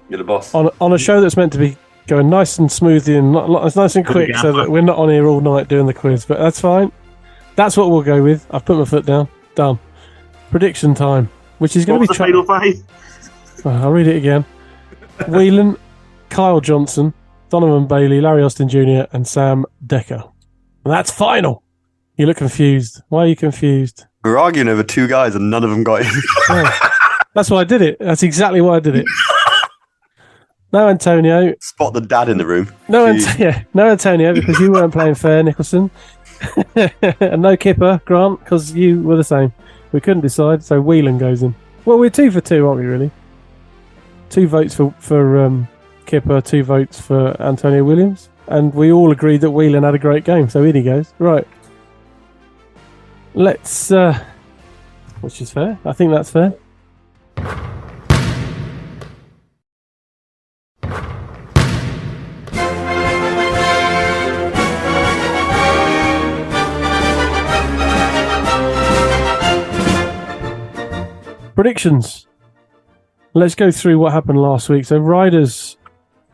You're the boss.
On a show that's meant to be going nice and smoothly and nice and quick, so that we're not on here all night doing the quiz. But that's fine. That's what we'll go with. I've put my foot down. Done. Prediction time, which is going to be...
final five?
I'll read it again. Whelan, Kyle Johnson, Donovan Bailey, Larry Austin Jr. and Sam Decker. And that's final. You look confused. Why are you confused?
We're arguing over two guys and none of them got in.
Yeah. That's why I did it. That's exactly why I did it. No Antonio.
Spot the dad in the room.
No Antonio, because you weren't playing fair, Nicholson. And no Kipper, Grant, because you were the same. We couldn't decide, so Whelan goes in. Well, we're 2 for 2, aren't we, really? 2 votes for Kipper, 2 votes for Antonio Williams. And we all agreed that Whelan had a great game, so in he goes. Right. Let's... which is fair. I think that's fair. Predictions. Let's go through what happened last week. So Riders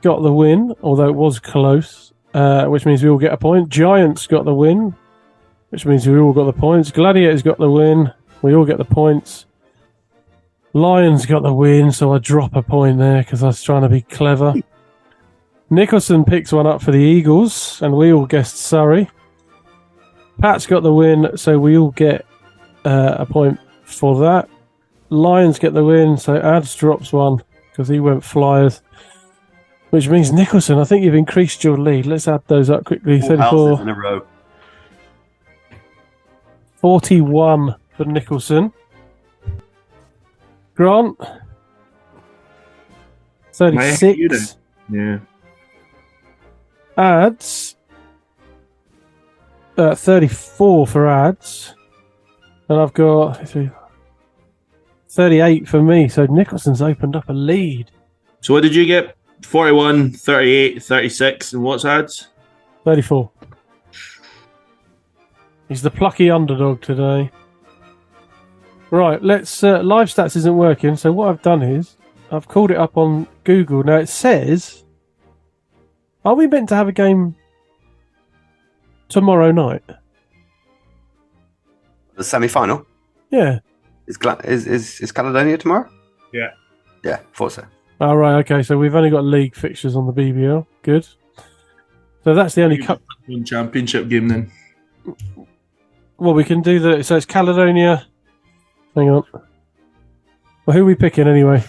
got the win, although it was close, which means we all get a point. Giants got the win, which means we all got the points. Gladiators got the win. We all get the points. Lions got the win, so I drop a point there because I was trying to be clever. Nicholson picks one up for the Eagles, and we all guessed Surrey. Pat's got the win, so we all get a point for that. Lions get the win, so Ads drops one because he went Flyers, which means Nicholson, I think you've increased your lead. Let's add those up quickly. 34
in a row.
41 for Nicholson. Grant 36.
Yeah.
Ads 34 for Ads, and I've got 38 for me, so Nicholson's opened up a lead.
So what did you get? 41, 38, 36, and what's Ads?
34. He's the plucky underdog today. Right, let's... live stats isn't working, so what I've done is I've called it up on Google. Now it says... Are we meant to have a game tomorrow night?
The semi-final?
Yeah.
Is Caledonia tomorrow?
Yeah.
Yeah, thought so.
Oh, right, okay, so we've only got league fixtures on the BBL. Good. So that's the only cup...
One championship game then.
Well, we can do the... So it's Caledonia... Hang on. Well, who are we picking anyway?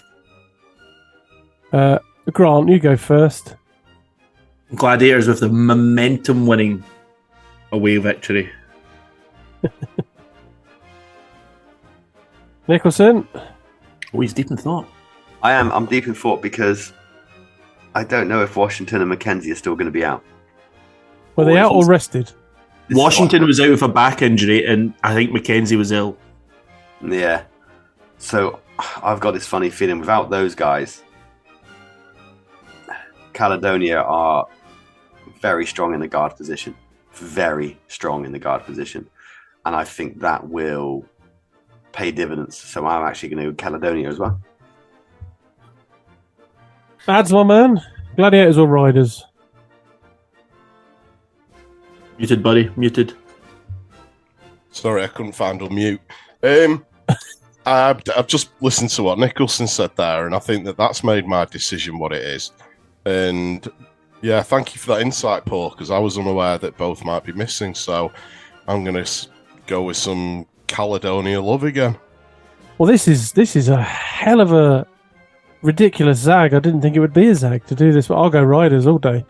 Grant, you go first.
Gladiators with the momentum winning away victory.
Nicholson?
Oh, he's deep in thought.
I'm deep in thought because I don't know if Washington and Mackenzie are still going to be out.
Were they out or rested?
Washington was out with a back injury, and I think Mackenzie was ill.
Yeah. So I've got this funny feeling without those guys, Caledonia are very strong in the guard position. Very strong in the guard position. And I think that will pay dividends. So I'm actually going to go Caledonia as well.
Ads, my man. Gladiators or Riders?
Muted, buddy. Muted.
Sorry, I couldn't find unmute. I've just listened to what Nicholson said there, and I think that's made my decision what it is. And yeah, thank you for that insight, Paul, because I was unaware that both might be missing. So I'm going to go with some Caledonia love again.
Well, this is a hell of a ridiculous zag. I didn't think it would be a zag to do this, but I'll go Riders all day.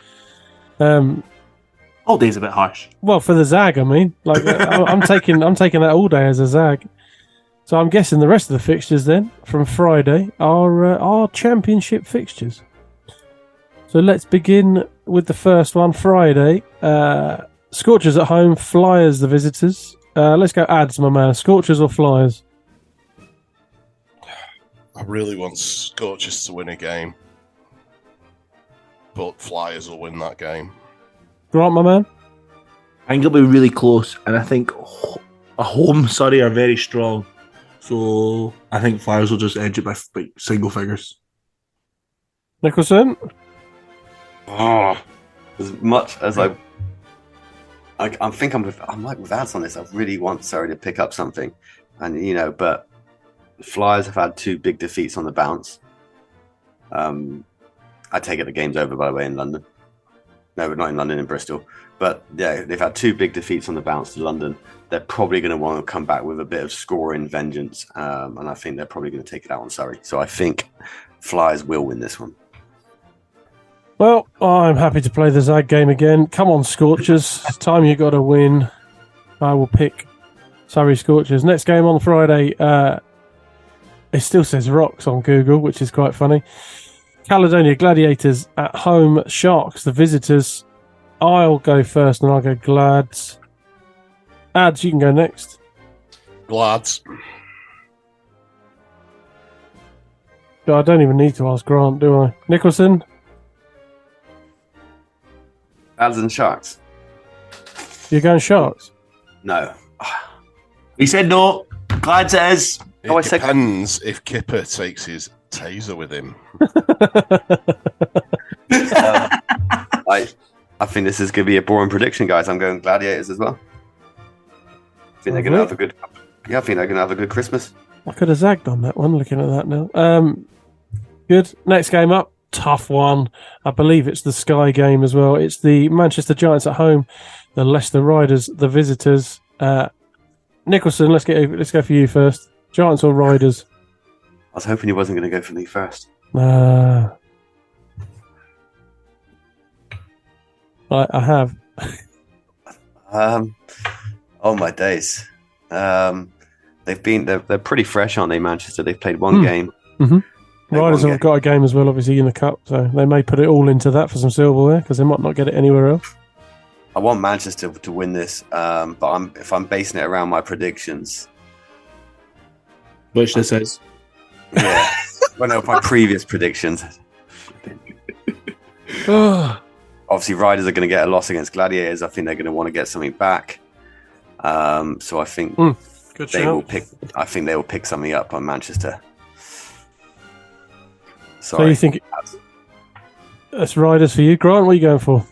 All day's a bit harsh.
Well, for the zag, I mean, like I'm taking that all day as a zag. So I'm guessing the rest of the fixtures then from Friday are championship fixtures. So let's begin with the first one, Friday. Scorchers at home, Flyers the visitors. Let's go ads, my man. Scorchers or Flyers?
I really want Scorchers to win a game, but Flyers will win that game.
Grant, my man?
I think it'll be really close, and I think a home Surrey are very strong. So I think Flyers will just edge it by single figures.
Nicholson?
Oh, as much as I think I'm like with ads on this. I really want Surrey to pick up something, and but the Flyers have had 2 big defeats on the bounce. I take it the game's over, by the way, in London. No, not in London, in Bristol. But yeah, they've had 2 big defeats on the bounce to London. They're probably going to want to come back with a bit of scoring vengeance, and I think they're probably going to take it out on Surrey. So I think Flyers will win this one.
Well, I'm happy to play the Zag game again. Come on, Scorchers. It's time you got to win. I will pick Surrey Scorchers. Next game on Friday. It still says Rocks on Google, which is quite funny. Caledonia Gladiators at home. Sharks, the visitors. I'll go first and I'll go Glads. Ads, you can go next.
Glads.
I don't even need to ask Grant, do I? Nicholson?
Ads and Sharks.
You're going Sharks?
No.
He said no. Glad it is.
It depends if Kipper takes his taser with him.
I think this is going to be a boring prediction, guys. I'm going Gladiators as well. I think they're going to have a good. Yeah, I think they're going to have a good Christmas.
I could have zagged on that one. Looking at that now. Good. Next game up. Tough one. I believe it's the Sky game as well. It's the Manchester Giants at home, the Leicester Riders, the visitors. Nicholson, let's go for you first. Giants or Riders?
I was hoping he wasn't going to go for me first.
I have.
Oh my days. They're pretty fresh, aren't they, Manchester? They've played one game.
Mm-hmm. Riders have got a game as well, obviously, in the Cup, so they may put it all into that for some silverware because they might not get it anywhere else.
I want Manchester to win this, but if I'm basing it around my predictions,
which this is,
yeah, well, no, my previous predictions. Obviously, Riders are going to get a loss against Gladiators. I think they're going to want to get something back. So I think will pick. I think they will pick something up on Manchester. Sorry.
So you think that's Riders for you, Grant? What are you going for?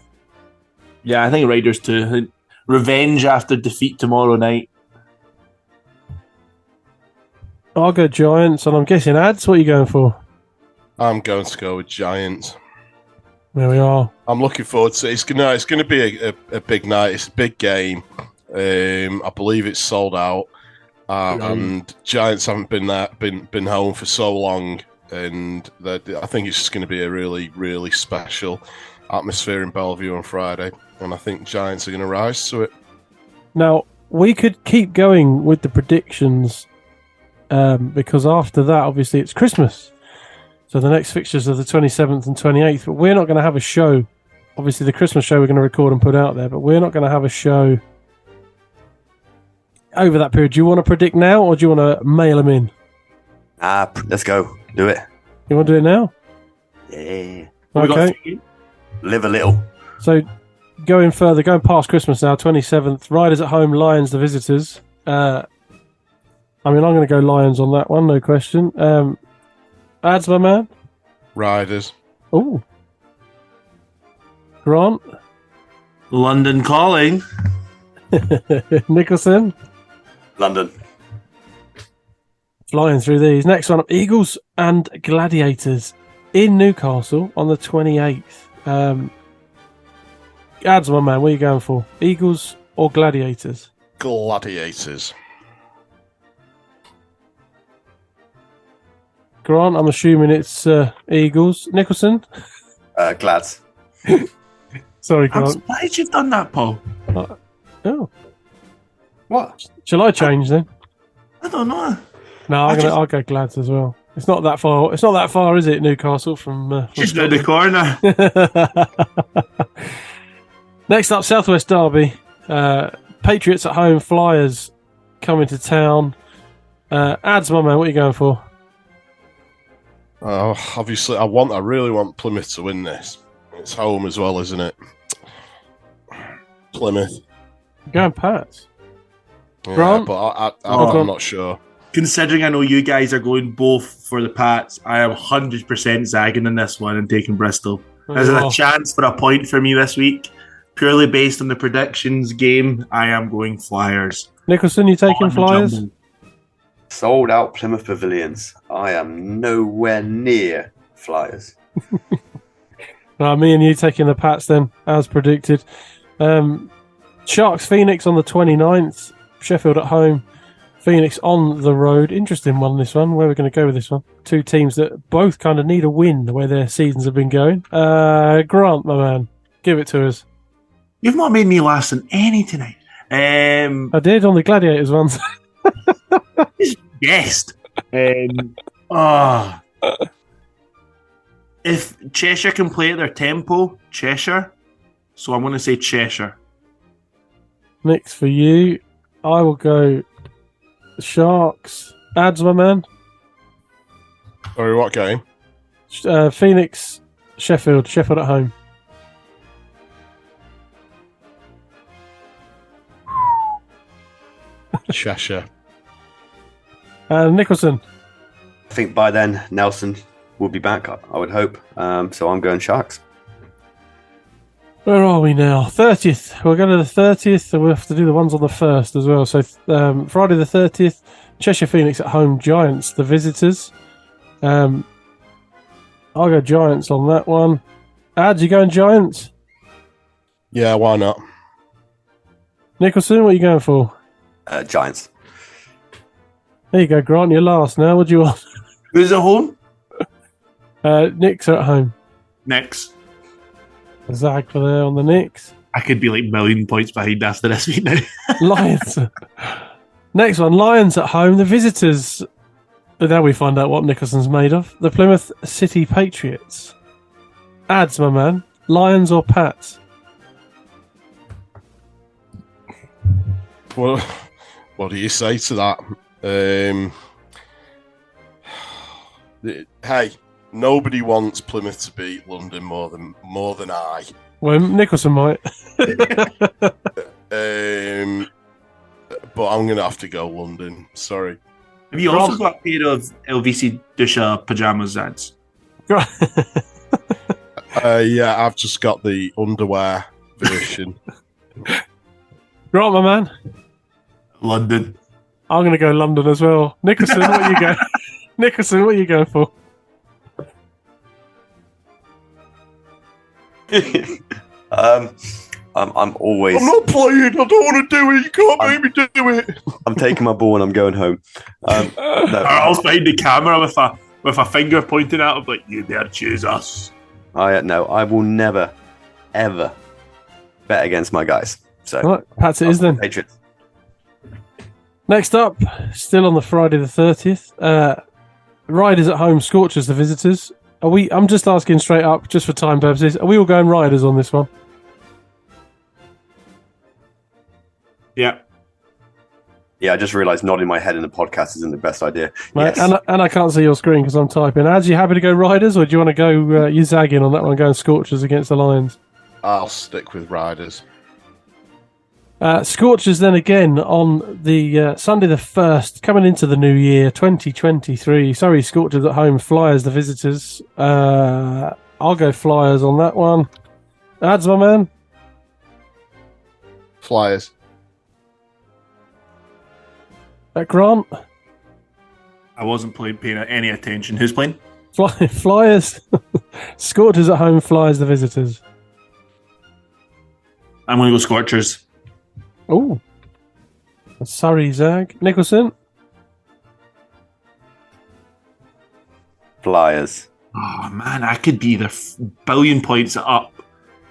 Yeah, I think Riders too. Revenge after defeat tomorrow night.
I'll go Giants, and I'm guessing ads. What are you going for?
I'm going to go with Giants.
There we are.
I'm looking forward to it. It's going to be a big night. It's a big game. I believe it's sold out, and Giants haven't been home for so long, and I think it's just going to be a really, really special atmosphere in Bellevue on Friday, and I think Giants are going to rise to it. Now,
we could keep going with the predictions because after that, obviously, it's Christmas. So the next fixtures are the 27th and 28th, but we're not going to have a show. Obviously, the Christmas show we're going to record and put out there, but we're not going to have a show over that period. Do you want to predict now, or do you want to mail them in?
Let's go. Do it.
You want to do it now?
Yeah.
Okay.
Live a little.
So going past Christmas now, 27th, Riders at home, Lions the visitors. I'm going to go Lions on that one, no question. Ads, my man?
Riders.
Oh. Grant?
London calling.
Nicholson?
London.
Flying through these. Next one up, Eagles and Gladiators in Newcastle on the 28th. Ads, my man, what are you going for? Eagles or Gladiators?
Gladiators.
Grant, I'm assuming it's Eagles. Nicholson?
Glads.
Sorry,
I'm
Grant.
surprised you've done that, Paul.
Oh.
What?
Shall I change then?
I don't know.
No, I'll go Glads as well. It's not that far. It's not that far, is it, Newcastle from
Just round the corner.
Next up, Southwest Derby. Patriots at home, Flyers coming to town. Ads, my man, what are you going for?
Obviously, I really want Plymouth to win this. It's home as well, isn't it? Plymouth.
Going Pats.
Yeah,
Grant?
but I'm not sure.
Considering I know you guys are going both for the Pats, I am 100% zagging in this one and taking Bristol. There's a chance for a point for me this week. Purely based on the predictions game, I am going Flyers.
Nicholson, you taking Flyers?
Sold out Plymouth Pavilions. I am nowhere near Flyers.
Me and you taking the Pats then, as predicted. Sharks Phoenix on the 29th. Sheffield at home. Phoenix on the road. Interesting one, this one. Where we're going to go with this one. Two teams that both kind of need a win the way their seasons have been going. Grant, my man, give it to us.
You've not made me last in any tonight.
I did on the Gladiators ones.
Just guessed. If Cheshire can play at their tempo, Cheshire. So I'm going to say Cheshire.
Next for you, I will go Sharks. Ads, my man.
Sorry, what game?
Phoenix, Sheffield. Sheffield at home.
Cheshire.
Nicholson.
I think by then Nelson will be back, I would hope. So I'm going Sharks.
Where are we now? 30th. We're going to the 30th, and we'll have to do the ones on the 1st as well. So Friday the 30th, Cheshire Phoenix at home, Giants, the visitors. I'll go Giants on that one. Ads, you going Giants?
Yeah, why not?
Nicholson, what are you going for?
Giants.
There you go, Grant. You're last now. What do you want?
Who's at home?
Knicks are at home.
Knicks.
Zag for there on the Knicks.
I could be like a million points behind after this week now.
Lions. Next one, Lions at home. The visitors. Now we find out what Nicholson's made of. The Plymouth City Patriots. Ads, my man. Lions or Pats?
Well, what do you say to that? Hey, nobody wants Plymouth to beat London more than I.
Well, Nicholson might.
But I'm going to have to go London. Sorry.
Have you also got a pair of LVC Dusha pajamas, Ads?
Yeah, I've just got the underwear version.
Right, my man.
London.
I'm going to go London as well. Nicholson, what are you going? Nicholson, what are you going for?
I'm always.
I'm not playing. I don't want to do it. You can't make me do it.
I'm taking my ball and I'm going home. No.
I was behind the camera with a finger pointing out. I'm like, you dare choose us.
I will never, ever bet against my guys. So
Right, Pats it is then.
Patriots.
Next up, still on the Friday the 30th. Riders at home, Scorchers the visitors. I'm just asking straight up, just for time purposes. Are we all going Riders on this one?
Yeah.
Yeah, I just realised nodding my head in the podcast isn't the best idea.
Right,
Yes.
and I can't see your screen because I'm typing. Ads, you happy to go Riders, or do you want to go you zagging on that one, going Scorchers against the Lions?
I'll stick with Riders.
Scorchers then again on the Sunday the 1st, coming into the new year, 2023. Sorry, Scorchers at home, Flyers the visitors. I'll go Flyers on that one. Ads, my man.
Flyers.
Grant.
I wasn't paying any attention. Who's playing?
Flyers. Scorchers at home, Flyers the visitors.
I'm going to go Scorchers.
Oh. Sorry, Zag. Nicholson.
Flyers.
Oh, man, I could be either billion points up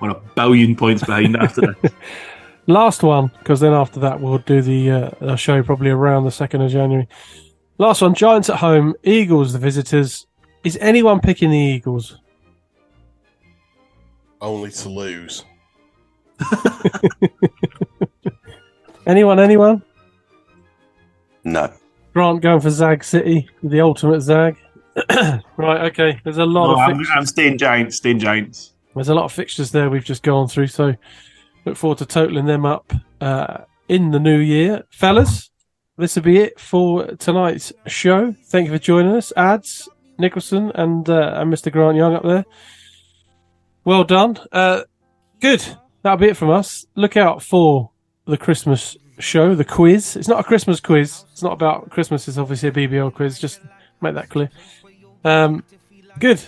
or a billion points behind after this.
Last one, because then after that we'll do the show probably around the 2nd of January. Last one, Giants at home, Eagles the visitors. Is anyone picking the Eagles?
Only to lose.
Anyone?
No.
Grant going for Zag City, the ultimate Zag. Right, okay. There's a lot
No,
of
I'm
fixtures.
staying Giants. Staying Giants.
There's a lot of fixtures there we've just gone through, so look forward to totaling them up in the new year. Fellas, this will be it for tonight's show. Thank you for joining us. Ads, Nicholson, and Mr. Grant Young up there. Well done. Good. That'll be it from us. Look out for the Christmas show, the quiz. It's not a Christmas quiz. It's not about Christmas. It's obviously a BBL quiz. Just make that clear. Good.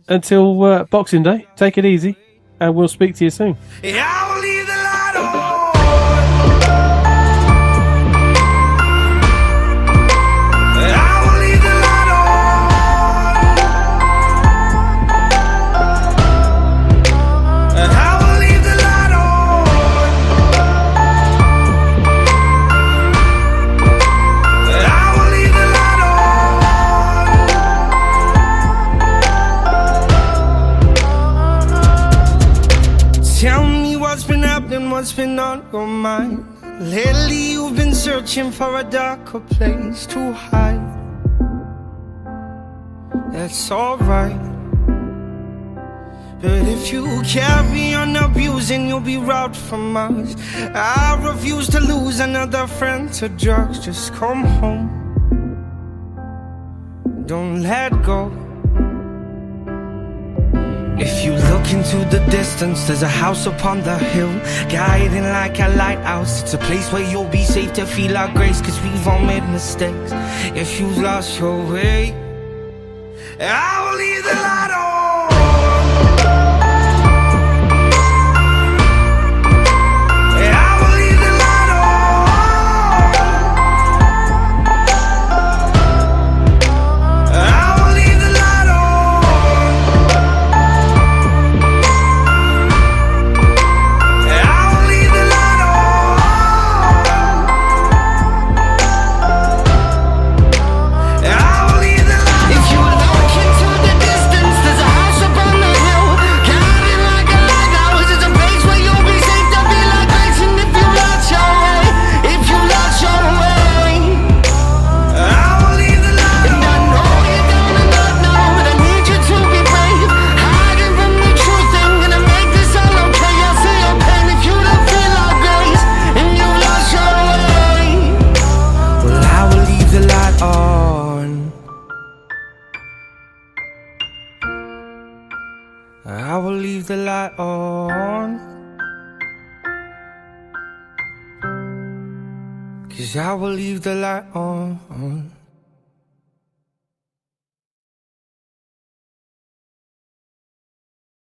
Until Boxing Day, take it easy, and we'll speak to you soon.
I will leave the light on. I will leave the light on. I will leave the light on. I will leave the light on. Tell me what's been happening, what's been on your mind. Lately you've been searching for a darker place to hide. That's alright. But if you carry on abusing, you'll be robbed from us. I refuse to lose another friend to drugs. Just come home. Don't let go. If you look into the distance, there's a house upon the hill, guiding like a lighthouse. It's a place where you'll be safe to feel our grace, cause we've all made mistakes. If you've lost your way, I will leave the light on. I will leave the light on. I will leave the light on. I will leave the light on. I will leave the light on. If you look into the distance, there's a house up on the hill, guiding like a lighthouse. It's a place where you'll be safe to feel like grace. And if you lost your way, if you lost your way, I will leave the light on. And I know you're down and out now, but I need you to be brave. Hiding from the truth, ain't gonna make this all okay. I see your pain if you don't feel like grace, and you lost your way. Well, I will leave the light on. I will leave the light on. 'Cause I will leave the light on.